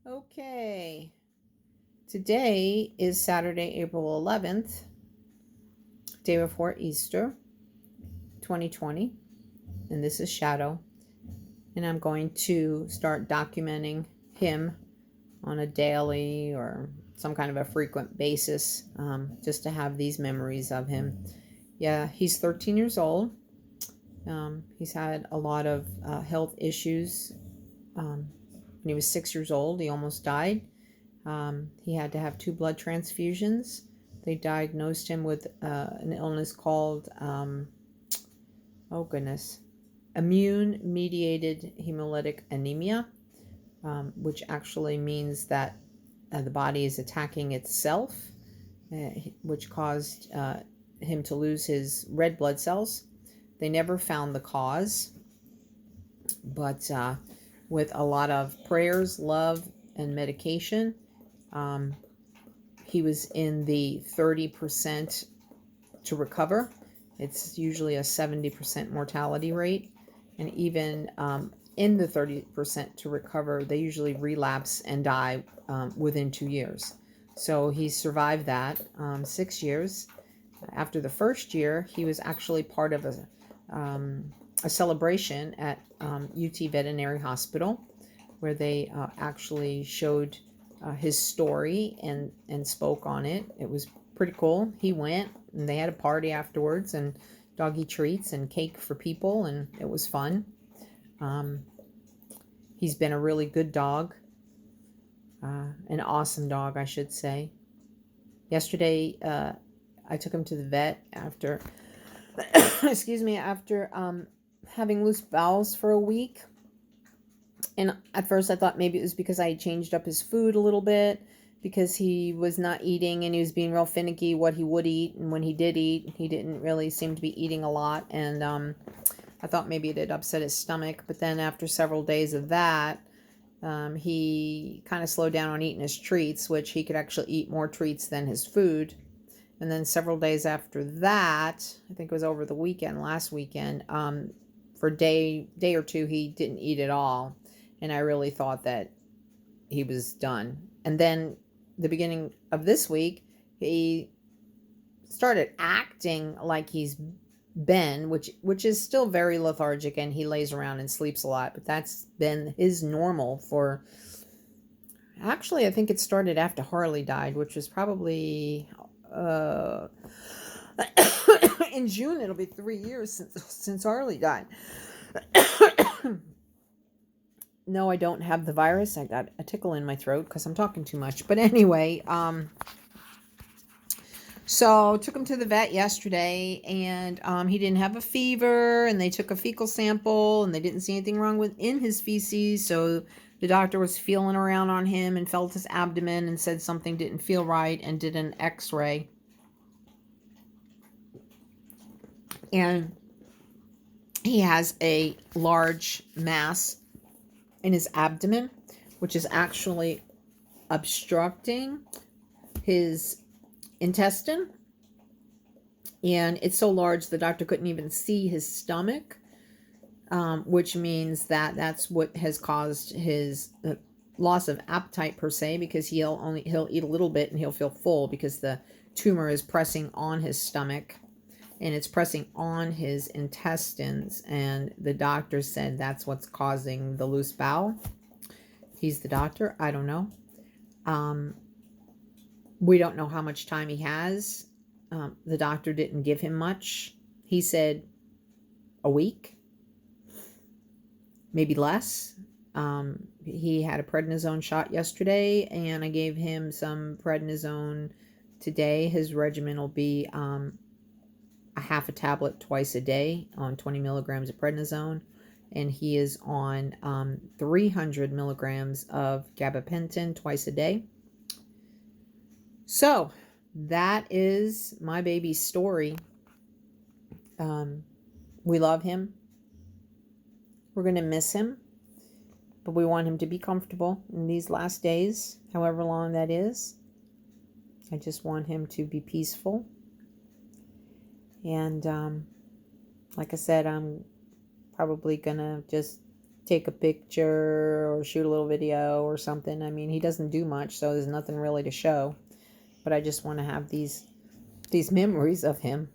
Okay, today is Saturday, April 11th, day before Easter, 2020, and this is Shadow. And I'm going to start documenting him on a daily or some kind of a frequent basis, just to have these memories of him. Yeah, he's 13 years old. He's had a lot of health issues. When he was 6 years old, he almost died. He had to have 2 blood transfusions. They diagnosed him with an illness called, oh goodness, immune mediated hemolytic anemia, which actually means that the body is attacking itself, which caused him to lose his red blood cells. They never found the cause, but with a lot of prayers, love, and medication, he was in the 30% to recover. It's usually a 70% mortality rate. And even in the 30% to recover, they usually relapse and die within 2 years. So he survived that 6 years. After the first year, he was actually part of a celebration at UT Veterinary Hospital, where they actually showed his story and spoke on it. It was pretty cool. He went and they had a party afterwards and doggy treats and cake for people, and it was fun. He's been a really good dog, an awesome dog, I should say. Yesterday, I took him to the vet after, excuse me, after having loose bowels for a week. And at first I thought maybe it was because I had changed up his food a little bit, because he was not eating and he was being real finicky what he would eat. And when he did eat, he didn't really seem to be eating a lot. And I thought maybe it had upset his stomach. But then after several days of that, he kind of slowed down on eating his treats, which he could actually eat more treats than his food. And then several days after that, I think it was over the weekend, last weekend, for a day or two, he didn't eat at all. And I really thought that he was done. And then the beginning of this week, he started acting like he's been, which is still very lethargic, and he lays around and sleeps a lot. But that's been his normal for, actually, I think it started after Harley died, which was probably in June. It'll be 3 years since Harley died. No, I don't have the virus. I got a tickle in my throat because I'm talking too much. But anyway, so took him to the vet yesterday, and he didn't have a fever, and they took a fecal sample, and they didn't see anything wrong in his feces. So the doctor was feeling around on him and felt his abdomen and said something didn't feel right and did an x-ray. And he has a large mass in his abdomen, which is actually obstructing his intestine. And it's so large the doctor couldn't even see his stomach, which means that that's what has caused his loss of appetite per se, because he'll eat a little bit and he'll feel full because the tumor is pressing on his stomach and it's pressing on his intestines, and the doctor said that's what's causing the loose bowel. He's the doctor. I don't know. We don't know how much time he has. The doctor didn't give him much. He said a week, maybe less. He had a prednisone shot yesterday, and I gave him some prednisone today. His regimen will be a half a tablet twice a day on 20 milligrams of prednisone, and he is on 300 milligrams of gabapentin twice a day. So that is my baby's story. We love him. We're going to miss him, but we want him to be comfortable in these last days, however long that is. I just want him to be peaceful. And like I said, I'm probably going to just take a picture or shoot a little video or something. I mean, he doesn't do much, so there's nothing really to show. But I just want to have these memories of him.